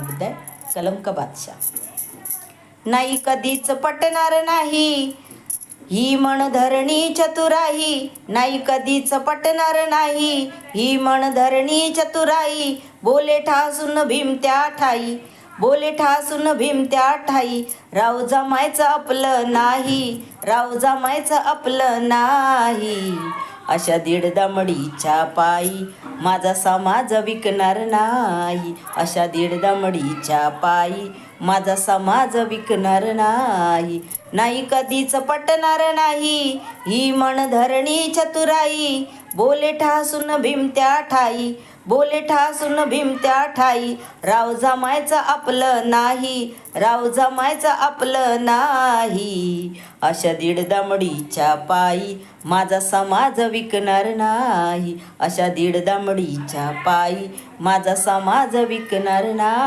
मुबदळ कलम का बादशाह. नाही कधीच पटणार नाही ही मन धरणी चतुराई, नाही कधीच पटणार नाही ही मन धरणी चतुराई. बोले ठासून भीम त्या ठाई, बोले ठासून भीम त्या ठाई. राव जमायचं आपलं नाही, राव जमायचं आपलं नाही. अशा दीड दमडीच्या पायी माझा समाज विकणार नाही, अशा दीड दमडीच्या पायी माझा समाज विकणार नाही. नाही कधीच पटणार नाही ही मन धरणी चतुराई. बोले ठासून भीम त्या ठाई, बोले ठासून भीम त्या ठाई. राव जमायचं आपलं नाही, राव जमायचं आपलं नाही. अशा दीड दमडीच्या पायी माझा समाज विकणार नाही, अशा दीड दमडीच्या पायी माझा समाज विकणार नाही.